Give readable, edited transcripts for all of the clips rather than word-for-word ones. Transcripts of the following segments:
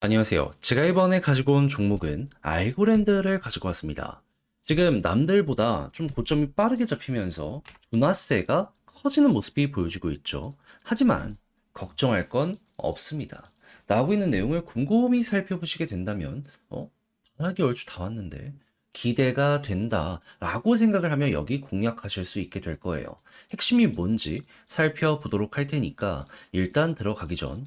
안녕하세요. 제가 이번에 가지고 온 종목은 알고랜드를 가지고 왔습니다. 지금 남들보다 좀 고점이 빠르게 잡히면서 분화세가 커지는 모습이 보여지고 있죠. 하지만 걱정할 건 없습니다. 나오고 있는 내용을 곰곰이 살펴보시게 된다면, 바닥이 얼추 다 왔는데 기대가 된다라고 생각을 하면 여기 공략하실 수 있게 될 거예요. 핵심이 뭔지 살펴보도록 할 테니까 일단 들어가기 전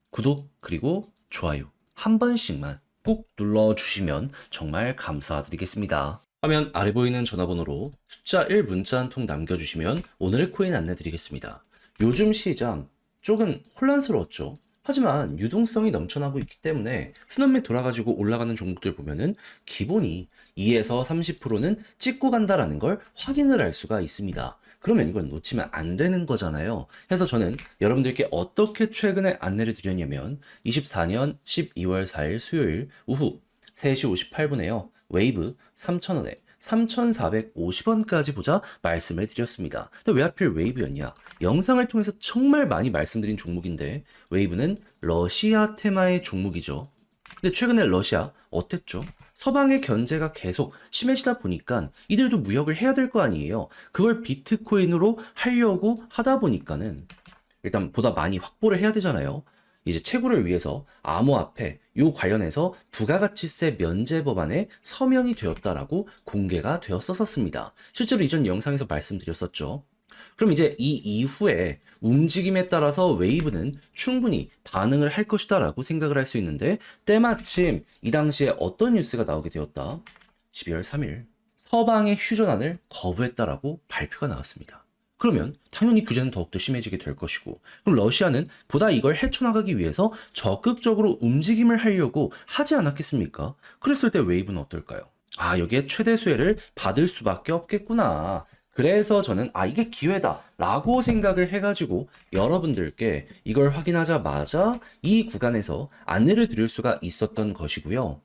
구독 그리고 좋아요 한 번씩만 꼭 눌러주시면 정말 감사드리겠습니다. 화면 아래 보이는 전화번호로 숫자 1 문자 한 통 남겨주시면 오늘의 코인 안내드리겠습니다. 요즘 시장 조금 혼란스러웠죠. 하지만 유동성이 넘쳐나고 있기 때문에 순환매 돌아가지고 올라가는 종목들 보면은 기본이 2에서 30%는 찍고 간다라는 걸 확인을 할 수가 있습니다. 그러면 이건 놓치면 안 되는 거잖아요. 그래서 저는 여러분들께 어떻게 최근에 안내를 드렸냐면 24년 12월 4일 수요일 오후 3시 58분에요. 웨이브 3,000원에 3,450원까지 보자 말씀을 드렸습니다. 근데 왜 하필 웨이브였냐? 영상을 통해서 정말 많이 말씀드린 종목인데 웨이브는 러시아 테마의 종목이죠. 근데 최근에 러시아 어땠죠? 서방의 견제가 계속 심해지다 보니까 이들도 무역을 해야 될 거 아니에요. 그걸 비트코인으로 하려고 하다 보니까는 일단 보다 많이 확보를 해야 되잖아요. 이제 채굴을 위해서 암호화폐 요 관련해서 부가가치세 면제 법안에 서명이 되었다라고 공개가 되었었습니다. 실제로 이전 영상에서 말씀드렸었죠. 그럼 이제 이 이후에 움직임에 따라서 웨이브는 충분히 반응을 할 것이다라고 생각을 할 수 있는데 때마침 이 당시에 어떤 뉴스가 나오게 되었다. 12월 3일 서방의 휴전안을 거부했다라고 발표가 나왔습니다. 그러면 당연히 규제는 더욱더 심해지게 될 것이고 그럼 러시아는 보다 이걸 헤쳐나가기 위해서 적극적으로 움직임을 하려고 하지 않았겠습니까? 그랬을 때 웨이브는 어떨까요? 아, 여기에 최대 수혜를 받을 수밖에 없겠구나. 그래서 저는 이게 기회다라고 생각을 해가지고 여러분들께 이걸 확인하자마자 이 구간에서 안내를 드릴 수가 있었던 것이고요.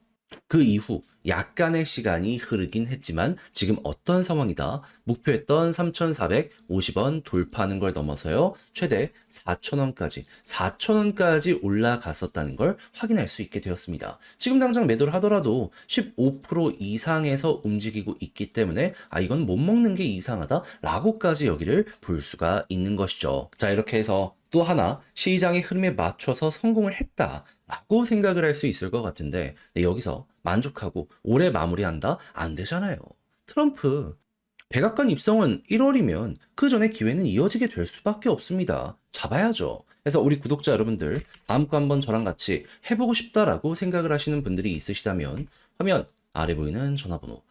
그 이후 약간의 시간이 흐르긴 했지만 지금 어떤 상황이다. 목표했던 3,450원 돌파하는 걸 넘어서요. 최대 4,000원까지 올라갔었다는 걸 확인할 수 있게 되었습니다. 지금 당장 매도를 하더라도 15% 이상에서 움직이고 있기 때문에 이건 못 먹는 게 이상하다라고까지 여기를 볼 수가 있는 것이죠. 자, 이렇게 해서 또 하나 시장의 흐름에 맞춰서 성공을 했다라고 생각을 할 수 있을 것 같은데 여기서 만족하고 올해 마무리한다? 안 되잖아요. 트럼프 백악관 입성은 1월이면 그 전에 기회는 이어지게 될 수밖에 없습니다. 잡아야죠. 그래서 우리 구독자 여러분들 다음 거 한번 저랑 같이 해보고 싶다라고 생각을 하시는 분들이 있으시다면 화면 아래 보이는 전화번호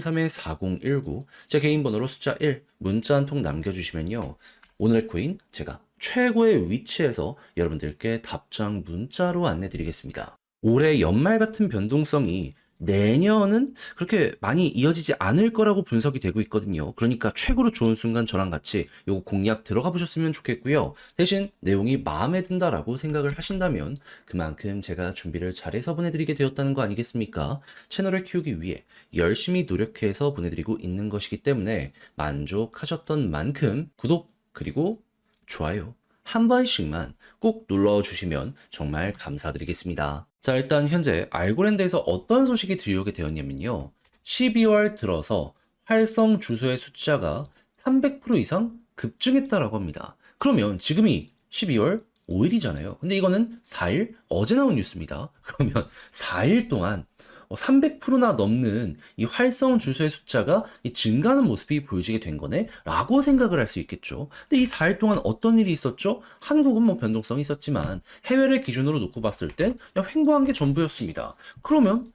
010-2533-4019 제 개인 번호로 숫자 1 문자 한 통 남겨주시면요. 오늘의 코인 제가 최고의 위치에서 여러분들께 답장 문자로 안내드리겠습니다. 올해 연말 같은 변동성이 내년은 그렇게 많이 이어지지 않을 거라고 분석이 되고 있거든요. 그러니까 최고로 좋은 순간 저랑 같이 요거 공략 들어가 보셨으면 좋겠고요. 대신 내용이 마음에 든다라고 생각을 하신다면 그만큼 제가 준비를 잘해서 보내드리게 되었다는 거 아니겠습니까? 채널을 키우기 위해 열심히 노력해서 보내드리고 있는 것이기 때문에 만족하셨던 만큼 구독 그리고 좋아요 한 번씩만 꼭 눌러주시면 정말 감사드리겠습니다. 자, 일단 현재 알고랜드에서 어떤 소식이 들려오게 되었냐면요. 12월 들어서 활성 주소의 숫자가 300% 이상 급증했다라고 합니다. 그러면 지금이 12월 5일이잖아요. 근데 이거는 4일 어제 나온 뉴스입니다. 그러면 4일 동안 300%나 넘는 이 활성 주소의 숫자가 증가하는 모습이 보여지게 된 거네? 라고 생각을 할 수 있겠죠. 근데 이 4일 동안 어떤 일이 있었죠? 한국은 뭐 변동성이 있었지만 해외를 기준으로 놓고 봤을 땐 그냥 횡보한 게 전부였습니다. 그러면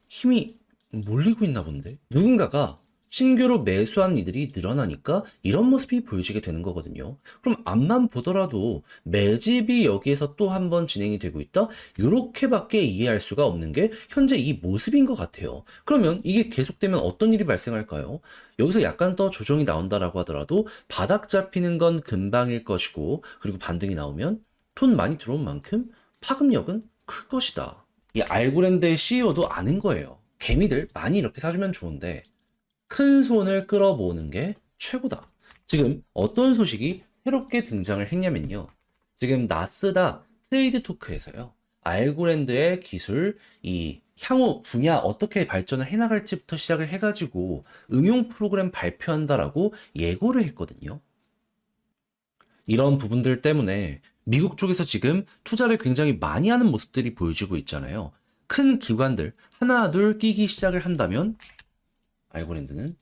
힘이 몰리고 있나 본데? 누군가가 신규로 매수한 이들이 늘어나니까 이런 모습이 보여지게 되는 거거든요. 그럼 앞만 보더라도 매집이 여기에서 또 한 번 진행이 되고 있다? 이렇게밖에 이해할 수가 없는 게 현재 이 모습인 것 같아요. 그러면 이게 계속되면 어떤 일이 발생할까요? 여기서 약간 더 조정이 나온다라고 하더라도 바닥 잡히는 건 금방일 것이고 그리고 반등이 나오면 돈 많이 들어온 만큼 파급력은 클 것이다. 이 알고랜드의 CEO도 아는 거예요. 개미들 많이 이렇게 사주면 좋은데 큰 손을 끌어모으는 게 최고다. 지금 어떤 소식이 새롭게 등장을 했냐면요. 지금 나스닥 트레이드 토크에서요. 알고랜드의 기술, 이 향후 분야 어떻게 발전을 해나갈지부터 시작을 해가지고 응용 프로그램 발표한다라고 예고를 했거든요. 이런 부분들 때문에 미국 쪽에서 지금 투자를 굉장히 많이 하는 모습들이 보여지고 있잖아요. 큰 기관들 하나 둘 끼기 시작을 한다면 알고랜드는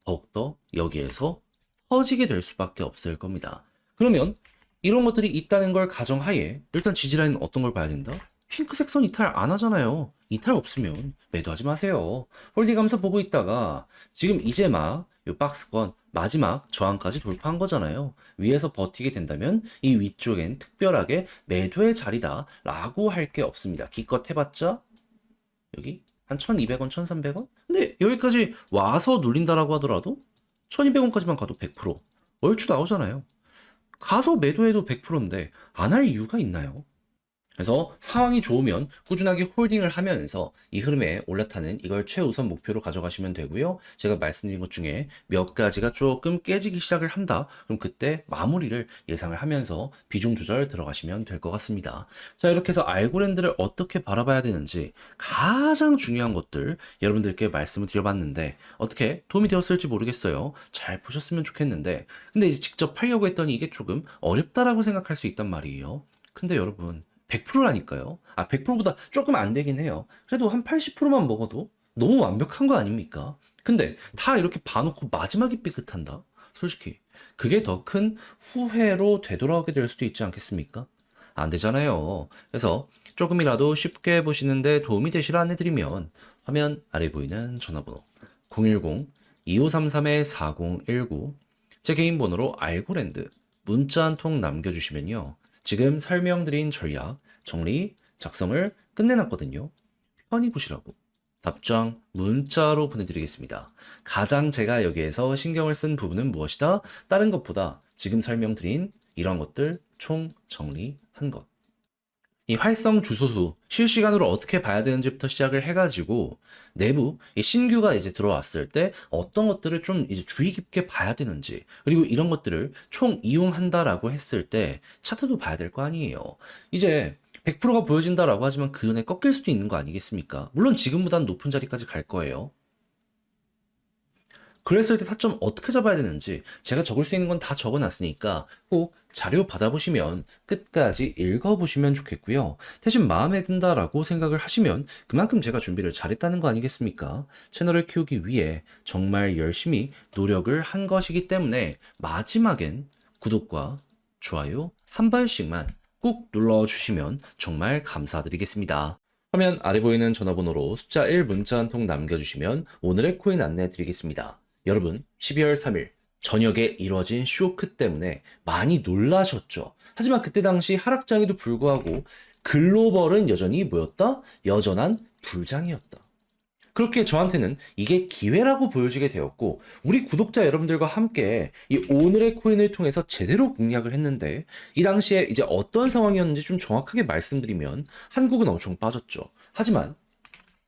더욱더 여기에서 터지게 될 수밖에 없을 겁니다. 그러면 이런 것들이 있다는 걸 가정하에 일단 지지라인은 어떤 걸 봐야 된다? 핑크색 선 이탈 안 하잖아요. 이탈 없으면 매도하지 마세요. 홀딩하면서 보고 있다가 지금 이제 막 요 박스권 마지막 저항까지 돌파한 거잖아요. 위에서 버티게 된다면 이 위쪽엔 특별하게 매도의 자리다 라고 할 게 없습니다. 기껏 해봤자 여기 한 1200원, 1300원? 근데 여기까지 와서 눌린다라고 하더라도 1200원까지만 가도 100% 얼추 나오잖아요. 가서 매도해도 100%인데 안 할 이유가 있나요? 그래서 상황이 좋으면 꾸준하게 홀딩을 하면서 이 흐름에 올라타는 이걸 최우선 목표로 가져가시면 되고요. 제가 말씀드린 것 중에 몇 가지가 조금 깨지기 시작을 한다. 그럼 그때 마무리를 예상을 하면서 비중 조절 들어가시면 될 것 같습니다. 자, 이렇게 해서 알고랜드를 어떻게 바라봐야 되는지 가장 중요한 것들 여러분들께 말씀을 드려봤는데 어떻게 도움이 되었을지 모르겠어요. 잘 보셨으면 좋겠는데 근데 이제 직접 팔려고 했더니 이게 조금 어렵다라고 생각할 수 있단 말이에요. 근데 여러분 100%라니까요. 100%보다 조금 안 되긴 해요. 그래도 한 80%만 먹어도 너무 완벽한 거 아닙니까? 근데 다 이렇게 봐놓고 마지막에 삐끗한다? 솔직히 그게 더 큰 후회로 되돌아오게 될 수도 있지 않겠습니까? 안 되잖아요. 그래서 조금이라도 쉽게 보시는데 도움이 되시라 안내드리면 화면 아래 보이는 전화번호 010-2533-4019 제 개인 번호로 알고랜드 문자 한 통 남겨주시면요. 지금 설명드린 전략, 정리, 작성을 끝내놨거든요. 편히 보시라고. 답장 문자로 보내드리겠습니다. 가장 제가 여기에서 신경을 쓴 부분은 무엇이다? 다른 것보다 지금 설명드린 이런 것들 총 정리한 것. 이 활성 주소수 실시간으로 어떻게 봐야 되는지부터 시작을 해가지고 내부 이 신규가 이제 들어왔을 때 어떤 것들을 좀 이제 주의 깊게 봐야 되는지 그리고 이런 것들을 총 이용한다라고 했을 때 차트도 봐야 될 거 아니에요. 이제 100%가 보여진다라고 하지만 그 전에 꺾일 수도 있는 거 아니겠습니까? 물론 지금보다는 높은 자리까지 갈 거예요. 그랬을 때 타점 어떻게 잡아야 되는지 제가 적을 수 있는 건 다 적어놨으니까 꼭 자료 받아보시면 끝까지 읽어보시면 좋겠고요. 대신 마음에 든다라고 생각을 하시면 그만큼 제가 준비를 잘했다는 거 아니겠습니까? 채널을 키우기 위해 정말 열심히 노력을 한 것이기 때문에 마지막엔 구독과 좋아요 한 번씩만 꾹 눌러주시면 정말 감사드리겠습니다. 화면 아래 보이는 전화번호로 숫자 1 문자 한 통 남겨주시면 오늘의 코인 안내 드리겠습니다. 여러분 12월 3일 저녁에 이뤄진 쇼크 때문에 많이 놀라셨죠. 하지만 그때 당시 하락장에도 불구하고 글로벌은 여전히 뭐였다? 여전한 불장이었다. 그렇게 저한테는 이게 기회라고 보여지게 되었고 우리 구독자 여러분들과 함께 이 오늘의 코인을 통해서 제대로 공략을 했는데 이 당시에 이제 어떤 상황이었는지 좀 정확하게 말씀드리면 한국은 엄청 빠졌죠. 하지만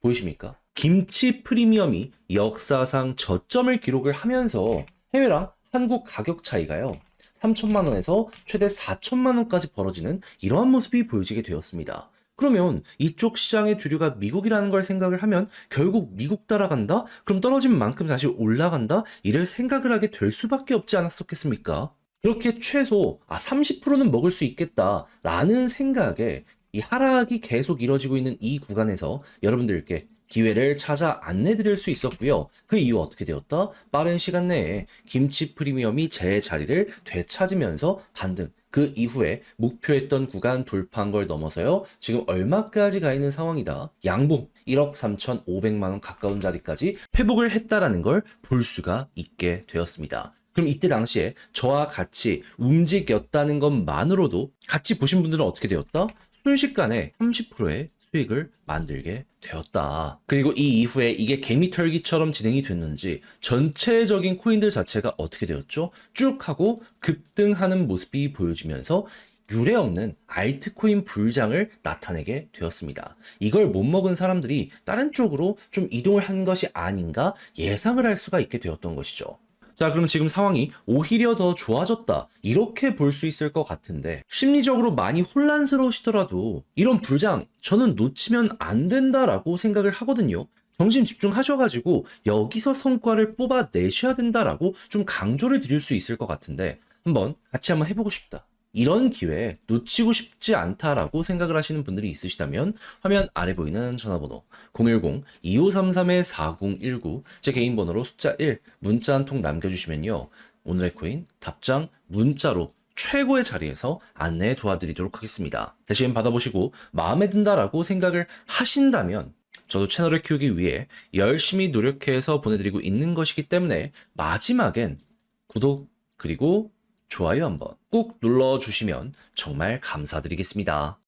보이십니까? 김치 프리미엄이 역사상 저점을 기록을 하면서 해외랑 한국 가격 차이가요. 3천만 원에서 최대 4천만 원까지 벌어지는 이러한 모습이 보여지게 되었습니다. 그러면 이쪽 시장의 주류가 미국이라는 걸 생각을 하면 결국 미국 따라간다? 그럼 떨어진 만큼 다시 올라간다? 이를 생각을 하게 될 수밖에 없지 않았었겠습니까? 그렇게 최소 30%는 먹을 수 있겠다라는 생각에 이 하락이 계속 이뤄지고 있는 이 구간에서 여러분들께 기회를 찾아 안내드릴 수 있었고요. 그 이후 어떻게 되었다? 빠른 시간 내에 김치 프리미엄이 제 자리를 되찾으면서 반등. 그 이후에 목표했던 구간 돌파한 걸 넘어서요. 지금 얼마까지 가 있는 상황이다. 양봉 1억 3,500만 원 가까운 자리까지 회복을 했다라는 걸 볼 수가 있게 되었습니다. 그럼 이때 당시에 저와 같이 움직였다는 것만으로도 같이 보신 분들은 어떻게 되었다? 순식간에 30%의 수익을 만들게 되었다. 그리고 이 이후에 이게 개미털기처럼 진행이 됐는지 전체적인 코인들 자체가 어떻게 되었죠? 쭉 하고 급등하는 모습이 보여지면서 유례 없는 알트코인 불장을 나타내게 되었습니다. 이걸 못 먹은 사람들이 다른 쪽으로 좀 이동을 한 것이 아닌가 예상을 할 수가 있게 되었던 것이죠. 자, 그럼 지금 상황이 오히려 더 좋아졌다. 이렇게 볼 수 있을 것 같은데 심리적으로 많이 혼란스러우시더라도 이런 불장 저는 놓치면 안 된다라고 생각을 하거든요. 정신 집중하셔가지고 여기서 성과를 뽑아내셔야 된다라고 좀 강조를 드릴 수 있을 것 같은데 같이 한번 해보고 싶다. 이런 기회 놓치고 싶지 않다라고 생각을 하시는 분들이 있으시다면 화면 아래 보이는 전화번호 010-2533-4019 제 개인 번호로 숫자 1 문자 한 통 남겨주시면요. 오늘의 코인 답장 문자로 최고의 자리에서 안내 도와드리도록 하겠습니다. 대신 받아보시고 마음에 든다라고 생각을 하신다면 저도 채널을 키우기 위해 열심히 노력해서 보내드리고 있는 것이기 때문에 마지막엔 구독 그리고 좋아요 한번 꼭 눌러주시면 정말 감사드리겠습니다.